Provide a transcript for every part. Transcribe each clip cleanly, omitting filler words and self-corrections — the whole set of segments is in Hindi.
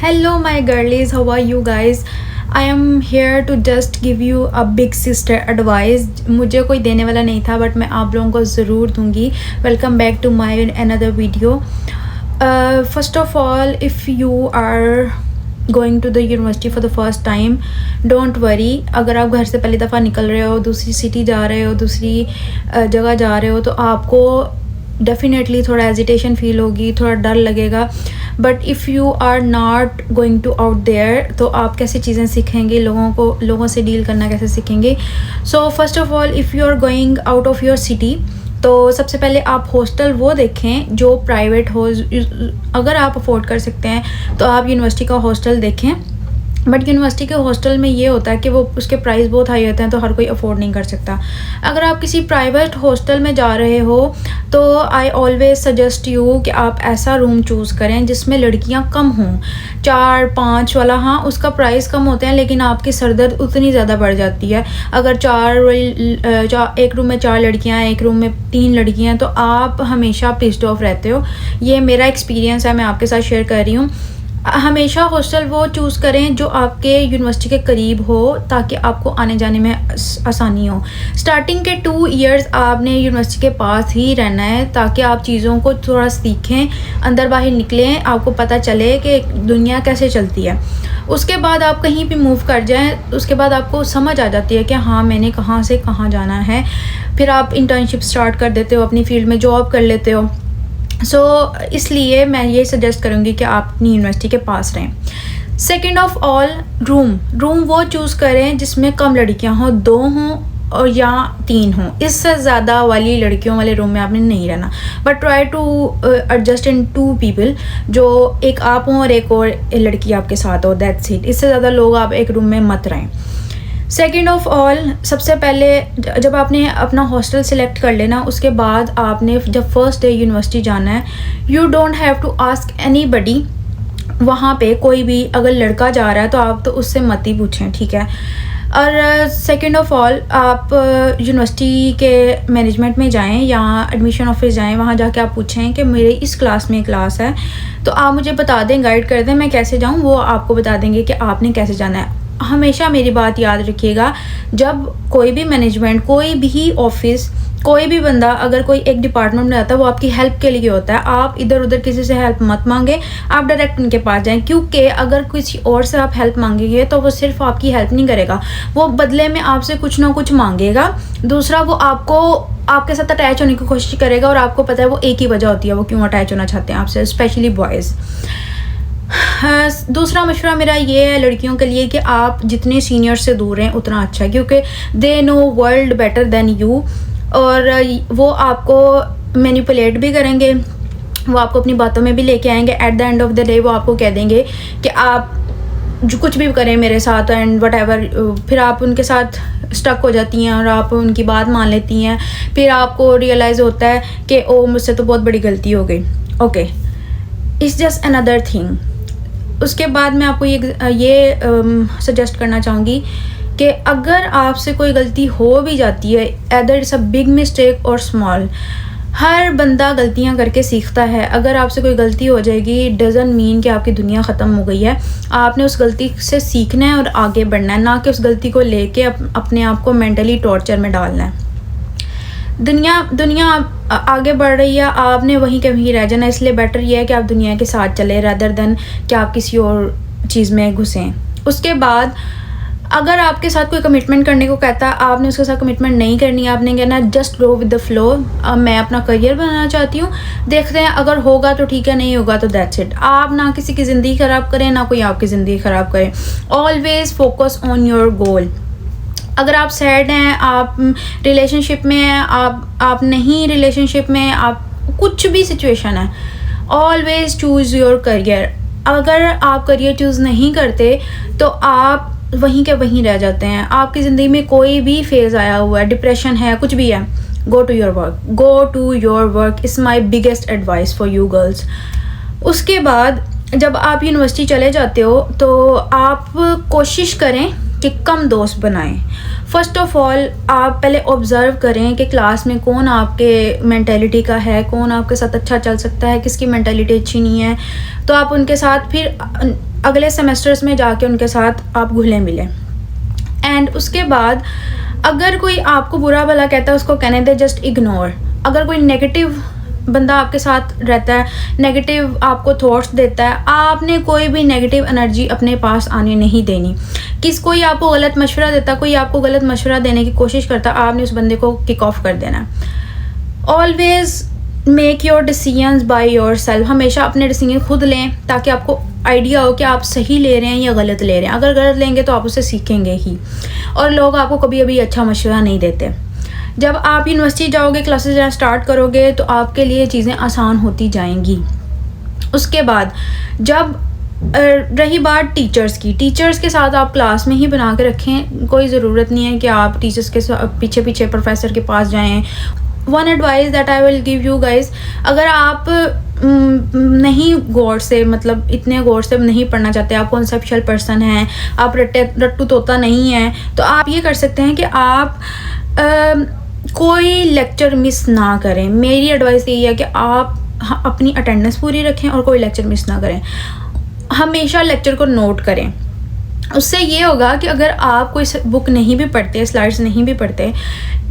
Hello, my girlies, how are you guys? I am here to just give you a big sister advice. मुझे कोई देने वाला नहीं था बट मैं आप लोगों को ज़रूर दूंगी. Welcome back to my another video. First of all, if you are going to the university for the first time, don't worry. अगर आप घर से पहली दफ़ा निकल रहे हो, दूसरी सिटी जा रहे हो, दूसरी जगह जा रहे हो, तो आपको डेफिनेटली थोड़ा एजिटेशन फील होगी, थोड़ा डर लगेगा. But if you are not going to out there, तो आप कैसे चीज़ें सीखेंगे, लोगों से डील करना कैसे सीखेंगे. So first of all, if you are going out of your city, तो सबसे पहले आप हॉस्टल वो देखें जो प्राइवेट हो. अगर आप अफोर्ड कर सकते हैं तो आप यूनिवर्सिटी का हॉस्टल देखें. बट यूनिवर्सिटी के हॉस्टल में ये होता है कि वो उसके प्राइस बहुत हाई होते हैं, तो हर कोई अफोर्ड नहीं कर सकता. अगर आप किसी प्राइवेट हॉस्टल में जा रहे हो तो आई ऑलवेज सजेस्ट यू कि आप ऐसा रूम चूज़ करें जिसमें लड़कियां कम हों. 4-5 वाला, हाँ उसका प्राइस कम होते हैं लेकिन आपकी सरदर्द उतनी ज़्यादा बढ़ जाती है. अगर एक रूम में 4 लड़कियाँ हैं, एक रूम में 3 लड़कियाँ हैं, तो आप हमेशा पिस्ड ऑफ रहते हो. ये मेरा एक्सपीरियंस है, मैं आपके साथ शेयर कर रही हूँ. हमेशा हॉस्टल वो चूज़ करें जो आपके यूनिवर्सिटी के करीब हो, ताकि आपको आने जाने में आसानी हो. स्टार्टिंग के 2 इयर्स आपने यूनिवर्सिटी के पास ही रहना है, ताकि आप चीज़ों को थोड़ा सीखें, अंदर बाहर निकलें, आपको पता चले कि दुनिया कैसे चलती है. उसके बाद आप कहीं भी मूव कर जाएं, उसके बाद आपको समझ आ जाती है कि हाँ मैंने कहाँ से कहाँ जाना है. फिर आप इंटर्नशिप स्टार्ट कर देते हो, अपनी फील्ड में जॉब कर लेते हो. इसलिए मैं ये सजेस्ट करूँगी कि आप अपनी यूनिवर्सिटी के पास रहें. सेकेंड ऑफ ऑल, रूम वो चूज़ करें जिसमें कम लड़कियां हों, 2 हों और या 3 हों. इससे ज़्यादा वाली लड़कियों वाले रूम में आपने नहीं रहना. But try to adjust in 2 people, जो एक आप हों और एक और लड़की आपके साथ हो. That's it. इससे ज़्यादा लोग आप एक रूम में मत रहें. सेकेंड ऑफ ऑल, सबसे पहले जब आपने अपना हॉस्टल सेलेक्ट कर लेना, उसके बाद आपने जब फर्स्ट डे यूनिवर्सिटी जाना है, you don't have to ask anybody. वहाँ पे कोई भी अगर लड़का जा रहा है तो आप तो उससे मत ही पूछें, ठीक है. और सेकेंड ऑफ ऑल, आप यूनिवर्सिटी के मैनेजमेंट में जाएं या एडमिशन ऑफिस जाएं, वहाँ जाके आप पूछें कि मेरे इस क्लास में क्लास है, तो आप मुझे बता दें, गाइड कर दें मैं कैसे जाऊँ. वो आपको बता देंगे कि आपने कैसे जाना है. हमेशा मेरी बात याद रखिएगा, जब कोई भी मैनेजमेंट, कोई भी ऑफिस, कोई भी बंदा अगर कोई एक डिपार्टमेंट में आता है, वो आपकी हेल्प के लिए होता है. आप इधर उधर किसी से हेल्प मत मांगे, आप डायरेक्ट उनके पास जाएं. क्योंकि अगर किसी और से आप हेल्प मांगेंगे तो वो सिर्फ आपकी हेल्प नहीं करेगा, वो बदले में आपसे कुछ ना कुछ मांगेगा. दूसरा, वो आपके साथ अटैच होने की कोशिश करेगा, और आपको पता है वो एक ही वजह होती है वो क्यों अटैच होना चाहते हैं आपसे, स्पेशली बॉयज़. दूसरा मशवरा मेरा ये है लड़कियों के लिए कि आप जितने सीनियर से दूर हैं उतना अच्छा है, क्योंकि they know world better than you. और वो आपको मैनिपुलेट भी करेंगे, वो आपको अपनी बातों में भी लेके आएंगे. At the end of the day वो आपको कह देंगे कि आप जो कुछ भी करें मेरे साथ एंड वट एवर. फिर आप उनके साथ स्टक हो जाती हैं और आप उनकी बात मान लेती हैं. फिर आपको रियलाइज़ होता है कि ओ मुझसे तो बहुत बड़ी गलती हो गई. Okay, it's just another thing. उसके बाद मैं आपको ये सजेस्ट करना चाहूँगी कि अगर आपसे कोई गलती हो भी जाती है, either it's a big mistake और स्मॉल, हर बंदा गलतियाँ करके सीखता है. अगर आपसे कोई गलती हो जाएगी, डजंट मीन कि आपकी दुनिया ख़त्म हो गई है. आपने उस गलती से सीखना है और आगे बढ़ना है, ना कि उस गलती को लेके अपने आप को मेंटली टॉर्चर में डालना है. दुनिया आगे बढ़ रही है, आपने वहीं के वहीं रह जाना. इसलिए बेटर ये है कि आप दुनिया के साथ चले, रादर देन कि आप किसी और चीज़ में घुसें. उसके बाद अगर आपके साथ कोई कमिटमेंट करने को कहता है, आपने उसके साथ कमिटमेंट नहीं करनी है. आपने कहना just go with the flow. मैं अपना करियर बनाना चाहती हूँ, देखते हैं, अगर होगा तो ठीक है, नहीं होगा तो दैट्स इट. आप ना किसी की ज़िंदगी ख़राब करें, ना कोई आपकी ज़िंदगी ख़राब करे. Always focus on your goal. अगर आप सैड हैं, आप रिलेशनशिप में हैं, आप नहीं रिलेशनशिप में, आप कुछ भी सिचुएशन है, ऑलवेज चूज़ योर करियर. अगर आप करियर चूज़ नहीं करते तो आप वहीं के वहीं रह जाते हैं. आपकी ज़िंदगी में कोई भी फेज़ आया हुआ है, डिप्रेशन है, कुछ भी है, go to your work is my biggest advice for you girls. उसके बाद जब आप यूनिवर्सिटी चले जाते हो तो आप कोशिश करें कि कम दोस्त बनाएं. फ़र्स्ट ऑफ़ ऑल, आप पहले ऑब्ज़र्व करें कि क्लास में कौन आपके मेंटालिटी का है, कौन आपके साथ अच्छा चल सकता है, किसकी मेंटालिटी अच्छी नहीं है. तो आप उनके साथ फिर अगले सेमेस्टर्स में जाके उनके साथ आप घुले मिले। एंड उसके बाद अगर कोई आपको बुरा भला कहता है उसको कहने दे जस्ट इग्नोर। अगर कोई नेगेटिव बंदा आपके साथ रहता है, नेगेटिव आपको थॉट्स देता है, आपने कोई भी नेगेटिव एनर्जी अपने पास आने नहीं देनी। कोई आपको गलत मशवरा देता, कोई आपको गलत मशवरा देने की कोशिश करता, आपने उस बंदे को किक ऑफ कर देना। Always make your decisions by your self. हमेशा अपने डिसीजन खुद लें ताकि आपको आइडिया हो कि आप सही ले रहे हैं या गलत ले रहे हैं। अगर गलत लेंगे तो आप उससे सीखेंगे ही, और लोग आपको कभी अभी अच्छा मशवरा नहीं देते। जब आप यूनिवर्सिटी जाओगे, क्लासेस जाना स्टार्ट करोगे तो आपके लिए चीज़ें आसान होती जाएंगी। उसके बाद जब रही बात टीचर्स की, टीचर्स के साथ आप क्लास में ही बना के रखें। कोई ज़रूरत नहीं है कि आप टीचर्स के पीछे पीछे प्रोफेसर के पास जाएं। One advice that I will give you guys, अगर आप नहीं गौर से, मतलब इतने गौर से नहीं पढ़ना चाहते, आप कॉन्सेप्चुअल पर्सन हैं, आप रट्टू तोता नहीं हैं, तो आप ये कर सकते हैं कि आप कोई लेक्चर मिस ना करें। मेरी एडवाइस यही है कि आप अपनी अटेंडेंस पूरी रखें और कोई लेक्चर मिस ना करें। हमेशा लेक्चर को नोट करें। उससे ये होगा कि अगर आप कोई बुक नहीं भी पढ़ते, स्लाइड्स नहीं भी पढ़ते,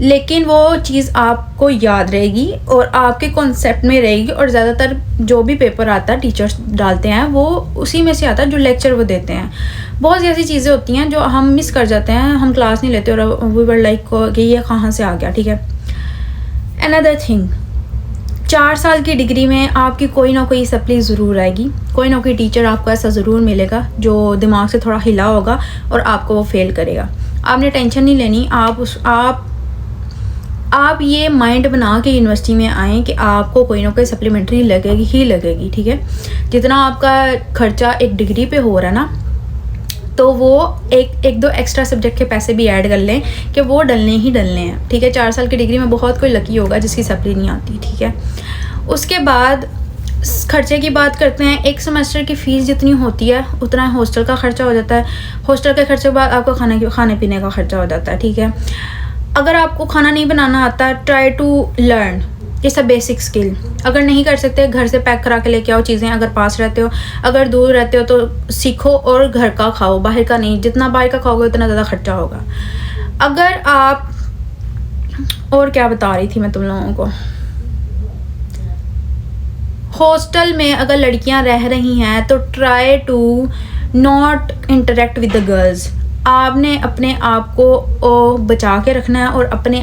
लेकिन वो चीज़ आपको याद रहेगी और आपके कॉन्सेप्ट में रहेगी। और ज़्यादातर जो भी पेपर आता है टीचर्स डालते हैं वो उसी में से आता है जो लेक्चर वो देते हैं। बहुत सी ऐसी चीज़ें होती हैं जो हम मिस कर जाते हैं, हम क्लास नहीं लेते और वी वर लाइक कि ये कहाँ से आ गया। ठीक है, अनदर थिंग, 4 साल की डिग्री में आपकी कोई ना कोई सप्ली ज़रूर आएगी, कोई ना कोई टीचर आपको ऐसा ज़रूर मिलेगा जो दिमाग से थोड़ा हिला होगा और आपको वो फेल करेगा। आपने टेंशन नहीं लेनी। आप ये माइंड बना के यूनिवर्सिटी में आएँ कि आपको कोई ना कोई सप्लीमेंट्री लगेगी ही लगेगी। ठीक है, जितना आपका खर्चा एक डिग्री पे हो रहा है ना, तो वो एक दो एक्स्ट्रा सब्जेक्ट के पैसे भी ऐड कर लें कि वो डलने ही डलने हैं। ठीक है, 4 साल की डिग्री में बहुत कोई लकी होगा जिसकी सप्ली नहीं आती। ठीक है, उसके बाद खर्चे की बात करते हैं। एक सेमेस्टर की फ़ीस जितनी होती है उतना हॉस्टल का खर्चा हो जाता है। हॉस्टल के खर्चे के बाद आपका खाने पीने का खर्चा हो जाता है। ठीक है, अगर आपको खाना नहीं बनाना आता, try to learn, it's a basic skill. अगर नहीं कर सकते, घर से पैक करा के लेके आओ चीज़ें। अगर पास रहते हो, अगर दूर रहते हो तो सीखो और घर का खाओ, बाहर का नहीं। जितना बाहर का खाओगे उतना ज़्यादा खर्चा होगा। अगर आप, और क्या बता रही थी मैं तुम लोगों को, हॉस्टल में अगर लड़कियां रह रही हैं तो try to not interact with the girls. आपने अपने आप को बचा के रखना है और आपने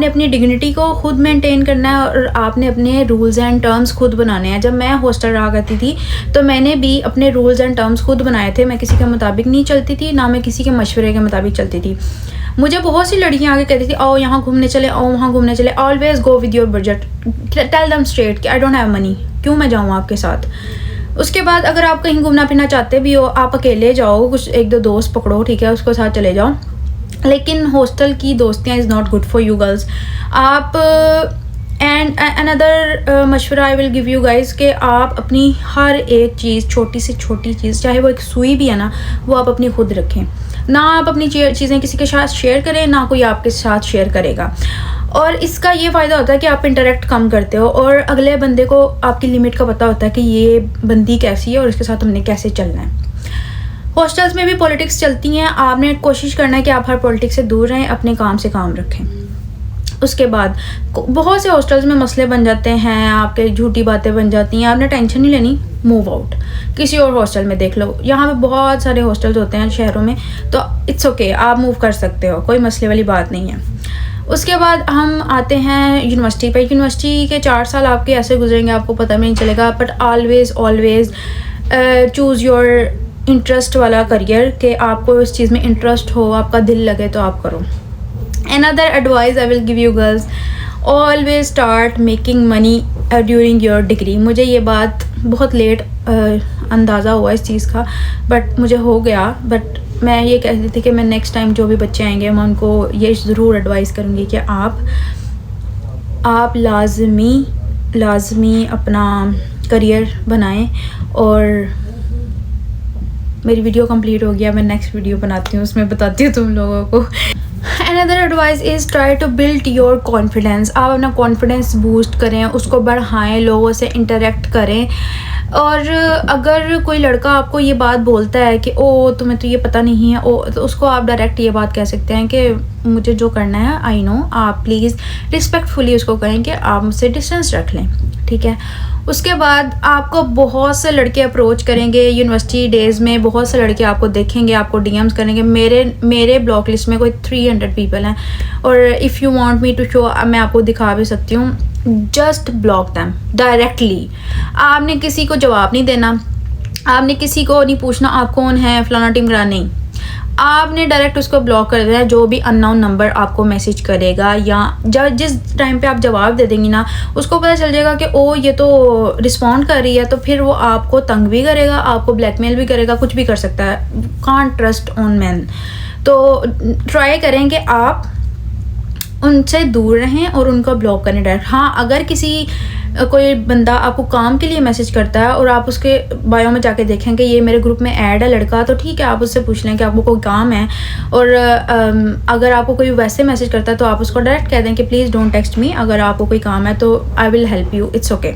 अपनी डिग्निटी को खुद मेंटेन करना है और आपने अपने रूल्स एंड टर्म्स खुद बनाने हैं। जब मैं हॉस्टल रहा करती थी तो मैंने भी अपने रूल्स एंड टर्म्स खुद बनाए थे। मैं किसी के मुताबिक नहीं चलती थी, ना मैं किसी के मशवरे के मुताबिक चलती थी। मुझे बहुत सी लड़कियां आगे कहती थी, आओ यहाँ घूमने चले, आओ वहाँ घूमने चले। Always go with your budget, tell them straight कि आई डोंट हैव मनी, क्यों मैं जाऊँ आपके साथ। उसके बाद अगर आप कहीं घूमना फिरना चाहते भी हो, आप अकेले जाओ, कुछ 1-2 दोस्त पकड़ो, ठीक है, उसके साथ चले जाओ। लेकिन हॉस्टल की दोस्तियाँ is not good for you girls. आप एंड अनदर मशवरा I will give you guys कि आप अपनी हर एक चीज़, छोटी से छोटी चीज़, चाहे वो एक सुई भी है ना, वो आप अपनी खुद रखें। ना आप अपनी चीज़ें किसी के साथ शेयर करें, ना कोई आपके साथ शेयर करेगा। और इसका ये फ़ायदा होता है कि आप इंटरेक्ट कम करते हो और अगले बंदे को आपकी लिमिट का पता होता है कि ये बंदी कैसी है और इसके साथ हमने कैसे चलना है। हॉस्टल्स में भी पॉलिटिक्स चलती हैं, आपने कोशिश करना है कि आप हर पॉलिटिक्स से दूर रहें, अपने काम से काम रखें। उसके बाद बहुत से हॉस्टल्स में मसले बन जाते हैं, आपके झूठी बातें बन जाती हैं, आपने टेंशन नहीं लेनी, मूव आउट, किसी और हॉस्टल में देख लो। यहाँ पे बहुत सारे हॉस्टल्स होते हैं शहरों में, तो इट्स ओके, आप मूव कर सकते हो, कोई मसले वाली बात नहीं है। उसके बाद हम आते हैं यूनिवर्सिटी पे। यूनिवर्सिटी के 4 साल आपके ऐसे गुजरेंगे आपको पता भी नहीं चलेगा, but always choose your interest वाला करियर, कि आपको इस चीज़ में इंटरेस्ट हो, आपका दिल लगे तो आप करो। Another advice I will give you girls, always start making money during your degree। मुझे ये बात बहुत लेट अंदाज़ा हुआ इस चीज़ का, बट मुझे हो गया। बट मैं ये कहती थी कि मैं नेक्स्ट टाइम जो भी बच्चे आएंगे मैं उनको ये ज़रूर एडवाइस करूँगी कि आप लाजमी अपना करियर बनाएं। और मेरी वीडियो कंप्लीट हो गया, मैं नेक्स्ट वीडियो बनाती हूँ, उसमें बताती हूँ तुम लोगों को। Another advice is try to build your confidence। आप अपना कॉन्फिडेंस बूस्ट करें, उसको बढ़ाएं, लोगों से इंटरेक्ट करें। और अगर कोई लड़का आपको ये बात बोलता है कि ओ तुम्हें तो ये पता नहीं है, ओ, तो उसको आप डायरेक्ट ये बात कह सकते हैं कि मुझे जो करना है आई नो, आप प्लीज़ रिस्पेक्टफुली उसको कहें कि आप मुझसे डिस्टेंस रख लें, ठीक है। उसके बाद आपको बहुत से लड़के अप्रोच करेंगे यूनिवर्सिटी डेज़ में, बहुत से लड़के आपको देखेंगे, आपको डीएम्स करेंगे। मेरे ब्लॉक लिस्ट में कोई 300 पीपल हैं, और if you want me to show, मैं आपको दिखा भी सकती हूँ। Just block them directly. आपने किसी को जवाब नहीं देना, आपने किसी को नहीं पूछना आप कौन है, फलाना टिमरा, नहीं। आपने डायरेक्ट उसको ब्लॉक कर देना है। जो भी अननोन नंबर आपको मैसेज करेगा या जब जिस टाइम पे आप जवाब दे देंगी ना, उसको पता चल जाएगा कि ओ ये तो रिस्पॉन्ड कर रही है, तो फिर वो आपको तंग भी करेगा, आपको ब्लैकमेल भी करेगा, कुछ भी कर सकता है। Can't trust on man. तो ट्राई करें कि आप उनसे दूर रहें और उनको ब्लॉक करें डायरेक्ट। हाँ, अगर कोई बंदा आपको काम के लिए मैसेज करता है और आप उसके बायो में जाके देखें कि ये मेरे ग्रुप में ऐड है लड़का, तो ठीक है, आप उससे पूछ लें कि आपको कोई काम है। और अगर आपको कोई वैसे मैसेज करता है तो आप उसको डायरेक्ट कह दें कि प्लीज़ डोंट टेक्स्ट मी, अगर आपको कोई काम है तो I will help you, it's okay.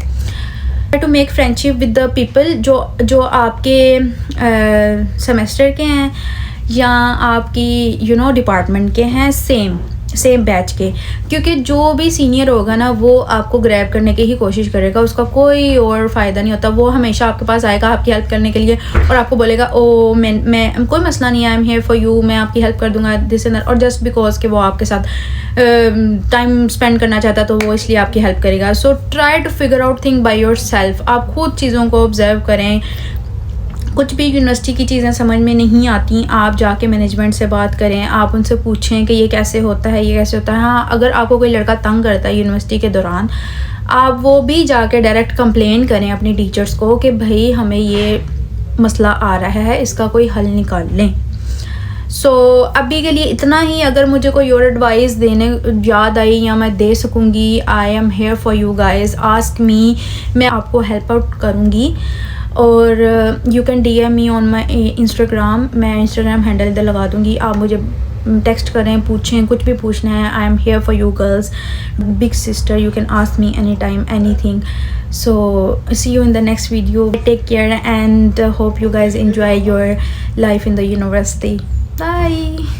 To make friendship with the people जो आपके सेमेस्टर के हैं या आपकी डिपार्टमेंट के हैं, सेम बैच के, क्योंकि जो भी सीनियर होगा ना वो आपको ग्रैब करने की ही कोशिश करेगा, उसका कोई और फ़ायदा नहीं होता। वो हमेशा आपके पास आएगा आपकी हेल्प करने के लिए और आपको बोलेगा ओ मैं कोई मसला नहीं है, I am here for you, मैं आपकी हेल्प कर दूंगा, दिस एंड दैट। और जस्ट बिकॉज कि वो आपके साथ टाइम स्पेंड करना चाहता है तो वो इसलिए आपकी हेल्प करेगा। So try to figure out thing by yourself. आप खुद चीज़ों को ऑब्जर्व करें। कुछ भी यूनिवर्सिटी की चीज़ें समझ में नहीं आती, आप जाके मैनेजमेंट से बात करें, आप उनसे पूछें कि ये कैसे होता है, ये कैसे होता है। हाँ, अगर आपको कोई लड़का तंग करता है यूनिवर्सिटी के दौरान, आप वो भी जाके डायरेक्ट कंप्लेन करें अपनी टीचर्स को कि भाई हमें ये मसला आ रहा है, इसका कोई हल निकाल लें। सो अभी के लिए इतना ही। अगर मुझे कोई और एडवाइस देने याद आई या मैं दे सकूँगी, I am here for you guys, ask me, मैं आपको हेल्प आउट करूँगी। और you can DM me on my Instagram, मैं इंस्टाग्राम हैंडल इधर लगा दूँगी, आप मुझे टेक्स्ट करें, पूछें, कुछ भी पूछना है। आई am here for you girls, big sister, you can ask me any time anything. So see you in the next video. Take care and hope you guys enjoy your life in the university. Bye.